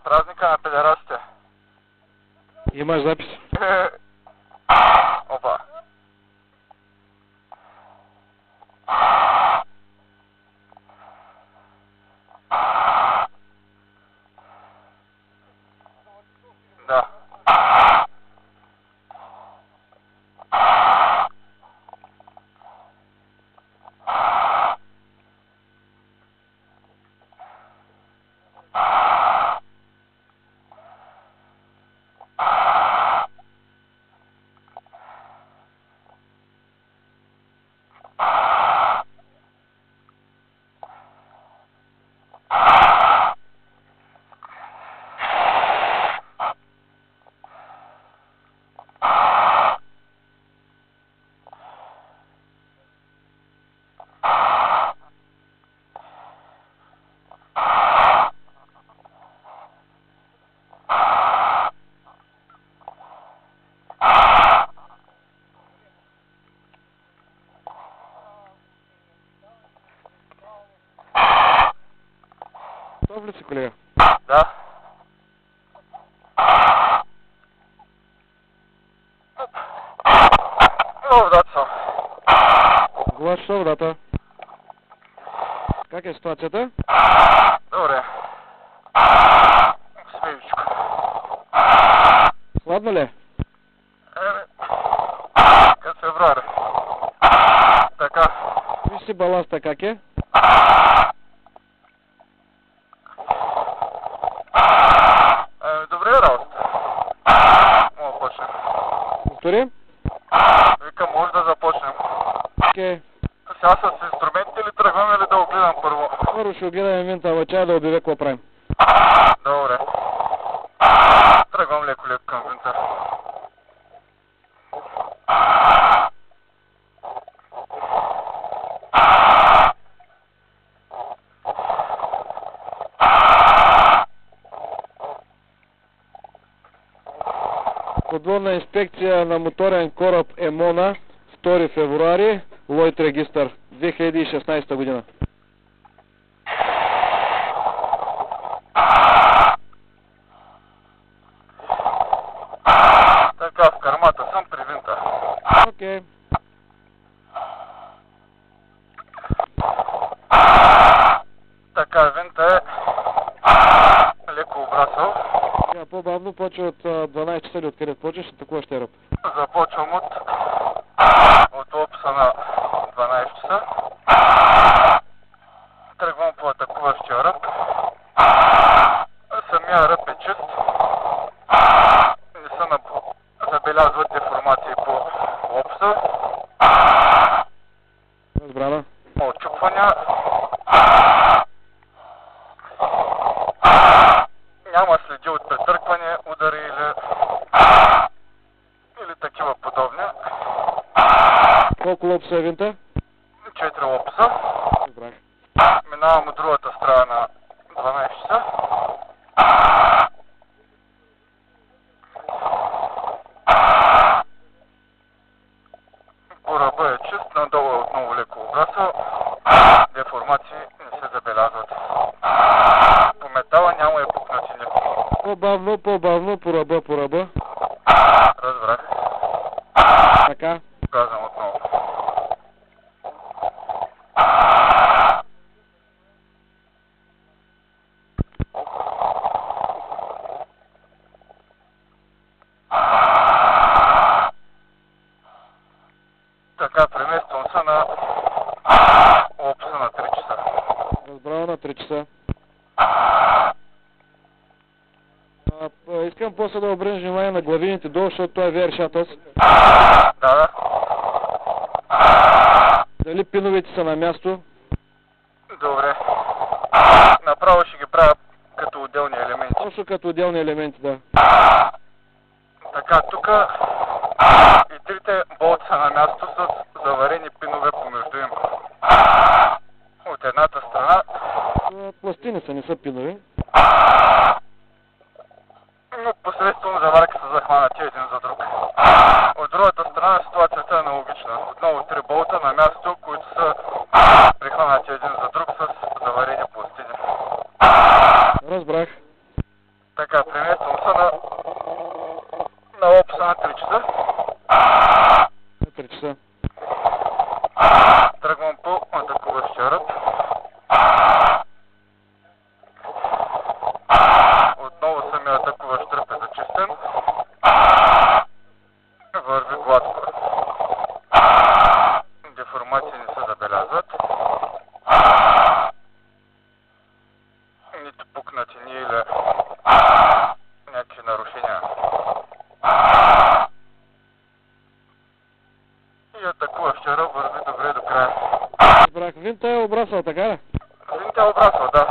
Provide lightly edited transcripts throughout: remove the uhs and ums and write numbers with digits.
Празника на педерастите. Имаш запис? Опа. Да. Готов ли си, колега? Да. Водата съм. Глаш водата. Как е ситуацията? Добре. Смивичко. Хладно ли? Като февруари. Така. Виж си баласта как е? Добре работа. Мога да почнем. Повтори? Викам, може да започнем. Окей. Сега с инструментите ли тръгваме или да го гледам първо? Първо ще огледаме винта чая да обявя какво правим. Добре. Тръгвам леко към винта. Подводна инспекция на моторен кораб Емона, 2 февруари, Лойд регистър, 2016 година. Така, в кармата съм при винта. Окей. Така, винта е леко обрасъл. Сега по-бавно почва от 12 часа или откъде почваш, такова ще е ръб. Започвам от опса на 12 часа. Тръгвам по атакуващия ръб. Самия ръб е чист. Не се забелязват деформации по опса. Разбрана. Очупвания. Няма следи от претъркване, удари или такива подобни. Колко лопса е винта? 4 лопса. Разбрах. Минавам от другата страна на 12 часа. Кораба е чист, надолу е отново леко обрасъл. Деформации не се забелязват. По метала няма и пукнатини. По-бавно, по ръба. Разбрах. Така. Казвам отново. Така, премествам се на опса на 3 часа. Разбрано на 3 часа. Искам после да обърнеш внимание на главините долу, защото това е VR Shuttles. Да. Дали пиновете са на място? Добре. Направо ще ги правя като отделни елементи. Точно като отделни елементи, да. Така, тук и трите болти са на място с заварени пинове помежду им. От едната страна. Пластини са, не са пинови. Но посредством заварки са захванати един за друг. От другата страна ситуацията е аналогична. Отново три болта на място, които са прихванати един за друг с заварени пластини. Разбрах. Така, премествам се на опса на 3 часа. На 3 часа. Тръгвам по атакуващия ръд. Отново самия атакуващ ръд е зачистен. Върви гладко. Деформации не се забелязват. Нито пукнатини или някакви нарушения. И атакуващия ръб върви добре до края. Разбрах. Винта е обрасъл, така ли? Винта е обрасъл, да.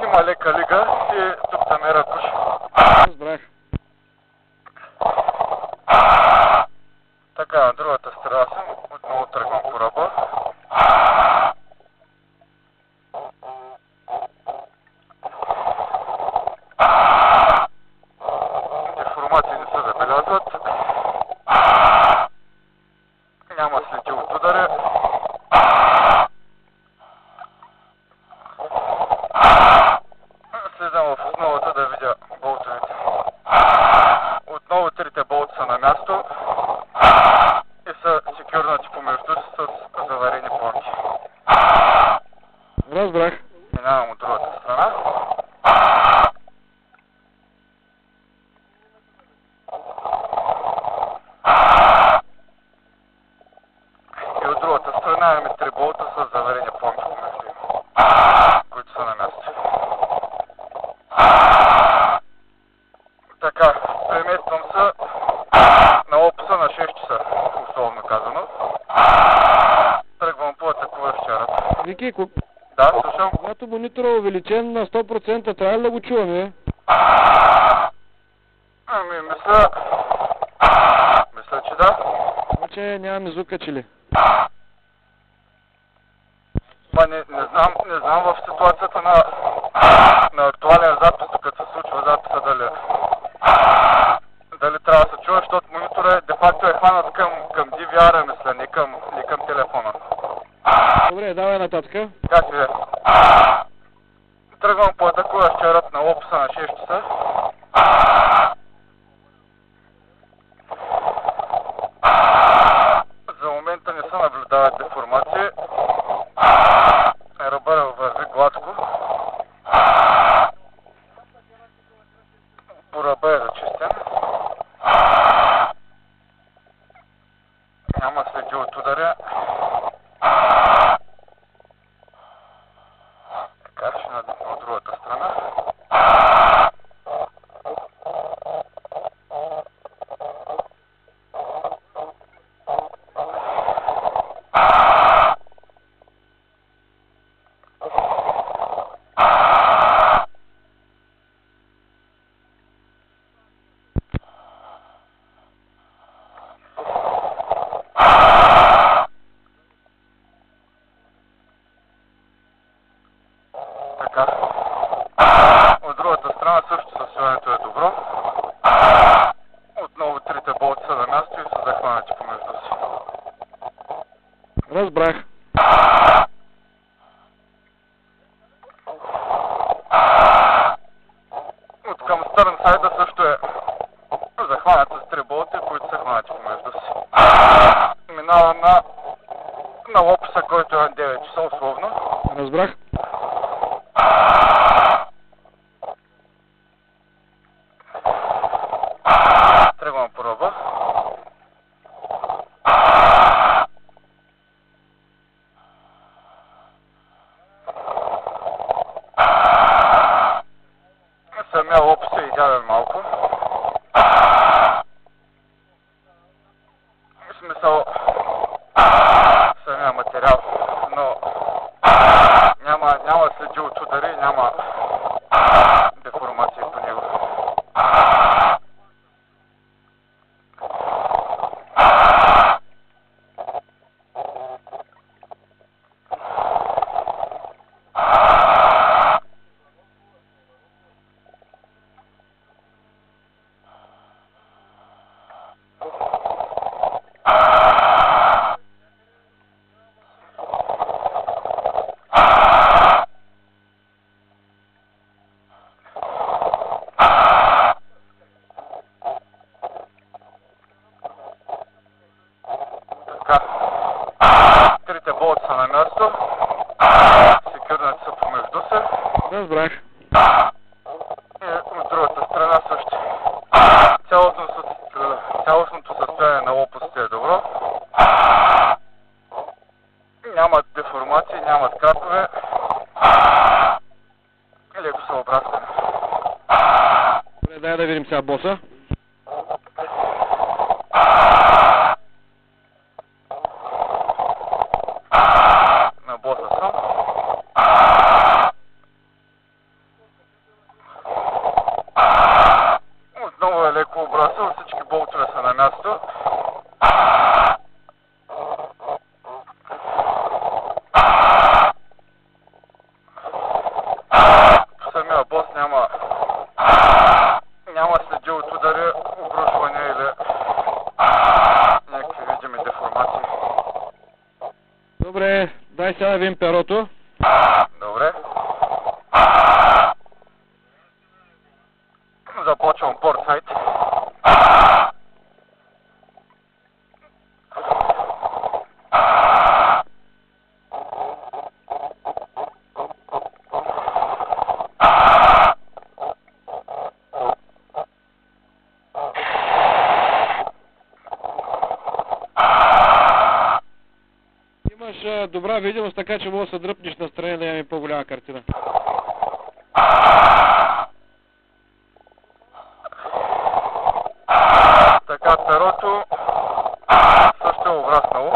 Има лека лига и тук там е ръкуш. Разбрах. Така, на другата страна съм. Отново тръгвам по ръба. Деформации не се забелязват. Няма следи от удари. Слизам в основата да видя болтовете. Отново трите болта са на място и са секюрнати помежду си с заварени пломби. Разбрах. Минавам от другата страна. И от другата страна имаме три болта с заварени пломби помежду им, които са на място. Така, премествам се на опса на 6 часа, условно казано. Тръгвам по атакуващия ръб. Вики, Да, слушам. когато монитора е увеличен на 100%, трябва ли да го чуваме? Ами, мисля, че да. Значи нямаме звука, че ли? Ма не знам в ситуацията на актуален запис, докато се случва записа, дали трябва да се чува, защото монитора де-факто е хванат към DVR-а, мисля, не към телефона. Добре, давай нататък. Как ви е? Тръгвам по атакуващия ръб на опса на 6 часа. За момента не се наблюдават деформации. Ръбът върви гладко. По ръба е зачистен. Няма следи от ударя. Така, ще надъхна от другата страна. Така. От другата страна също състоянието е добро. Отново трите болти са на място и са захванати помежду си. Разбрах. От към Стърн сайда също е захванат с три болти, които са хванати помежду си. Минавам на лопуса, който е на 9 часа условно. Разбрах. Тръгвам по ръба. Самия лопус е идеален малко. В смисъл самия материал, но няма следи от удари, няма деформации по него. Цялостното състояние на лопастите е добро. Нямат деформации, нямат кракове. Леко са обраскани. Добре, дай да видим сега боса. На боса съм. Отново е леко обрасъл, всички болтове са на място. Самия бос няма следи от удари, обрушване или някакви видими деформации. Добре, дай сега да видим перото. Добре. Започвам портсайд. Имаш добра видимост, така че мога да се дръпнеш настрани да имаме по-голяма картина. Така, перото също е обраснало.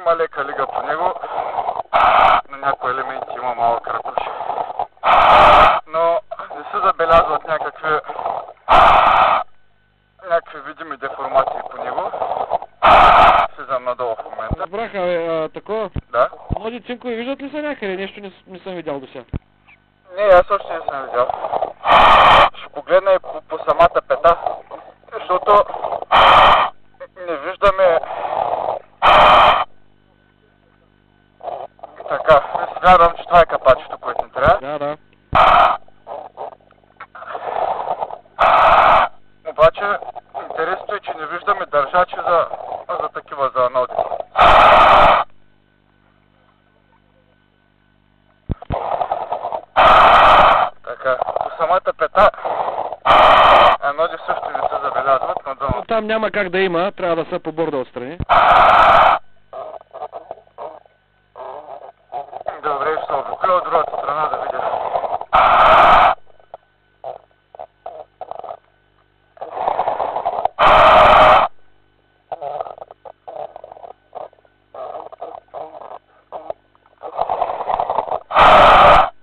Има лека лига по него. На някои елементи има малък ракуш. Но не се забелязват някакви видими деформации по него. Слизам надолу в момента. Разбраха, такова. Да? Млади цинкови виждат ли са някъде? Нещо не съм видял до сега. Не, аз още не съм видял. Ще погледна и по самата пета, защото не виждаме. Така, смятам, че това е капачето, което ни трябва. Да. Обаче, интересното е, че не виждаме държачи за такива, за аноди. Така, по самата пета аноди също не се забелязват на дъното. Там няма как да има, трябва да са по борда отстрани. Добре, ще се обиколя от другата страна да видя.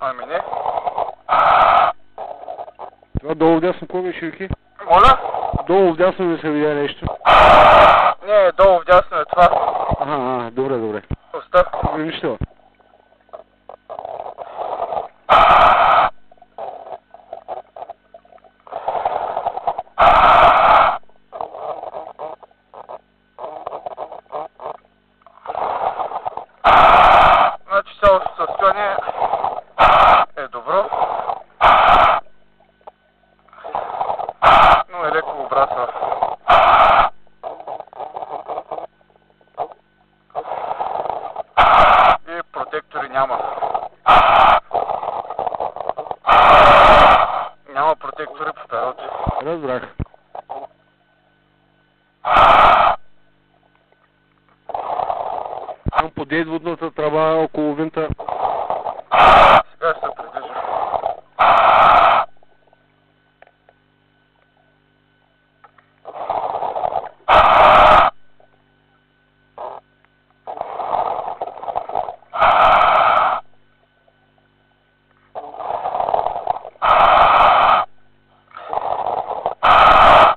Ами не. Това долу вдясно какво беше, Вики? Моля? Долу вдясно ви се видя нещо. Не, долу вдясно е това. Добре. Оста. Нищо. Значи цялото състояние е добро, но е леко обрасъл. И протектори няма. Няма протектори по перото. Разбрах. Там по дейдводната тръба около винта. Сега ще се придвижа.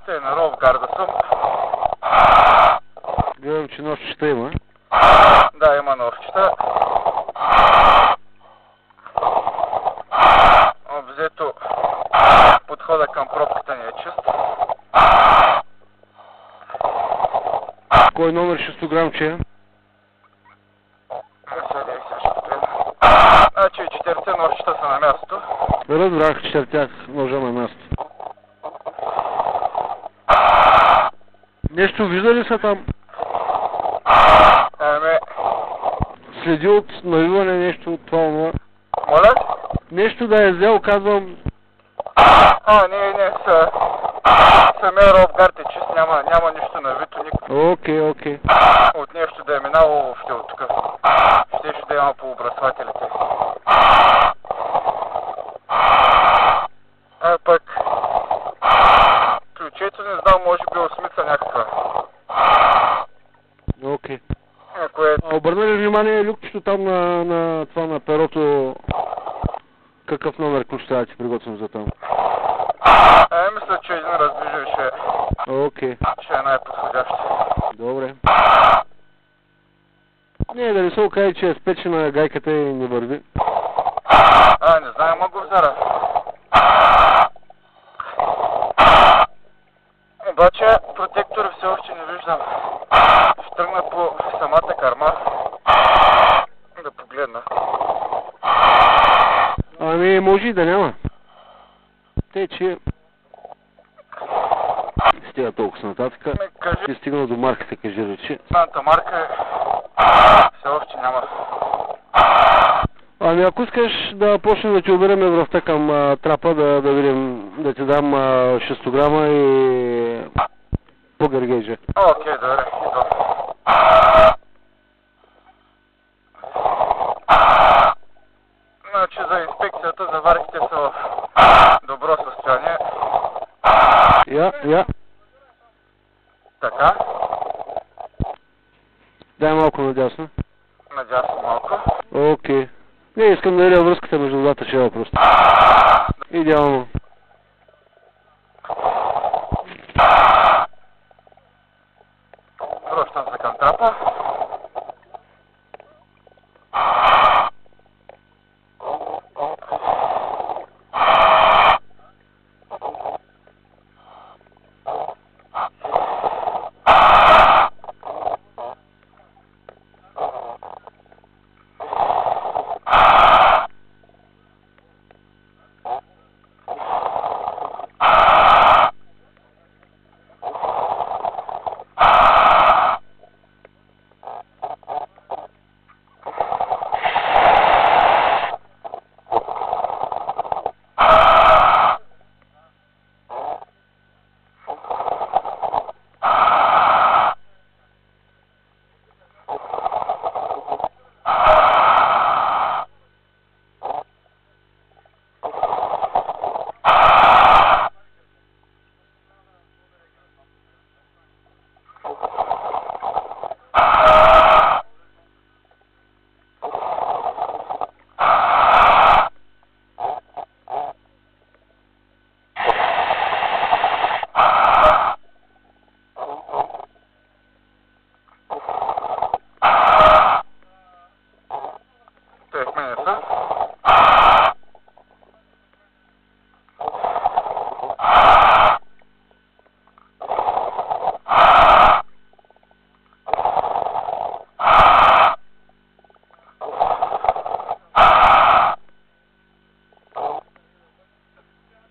Те на ров гарда съм. Гледам, че нощчета има. Да, има новчета. Обзето подхода към пробката ни е чист. Кой номер 6 грамче е? Значи 4 ножчета са на място. Разбрах, че тях ножа на място. Нещо виждали са там? Ами, Следи от навиване нещо от това, онова. моля? Нещо да е взел, казвам. Не, самия ролфгард е чист, няма нищо навито, никакво. Окей. От нещо да е минало въобще от тук. Щеше да има по образователите. Пък ключето не знам, може би осмица някаква. Окей. Кое Обърна ли внимание люкчето там на това на перото? Какъв номер ключ трябва да ти приготвим за там? мисля, че един раздвижен Окей. ще е най-подходящ. Добре. Не, да не се окаже, че е спечена гайката и не върви. Не знам, мога го взера. Обаче протектори все още не виждам. Ще тръгна по самата карма. Да погледна. Ами, може и да няма. Те, че... Стига толкова са нататък. Кажи, Ти стигнал до марката, кажи речи. знаната марка все още няма. Ами, ако искаш да почнем да ти оберем връвта към трапа, да видим, да ти дам 6 грама и по гъргежа. Окей, добре, идвам. Значи за инспекцията заварките са в добро състояние. Я. Така, Дай малко надясно. надясно малко. Окей. Не, искам да видя връзката между двата шева просто. Идеално. Връщам се към трапа.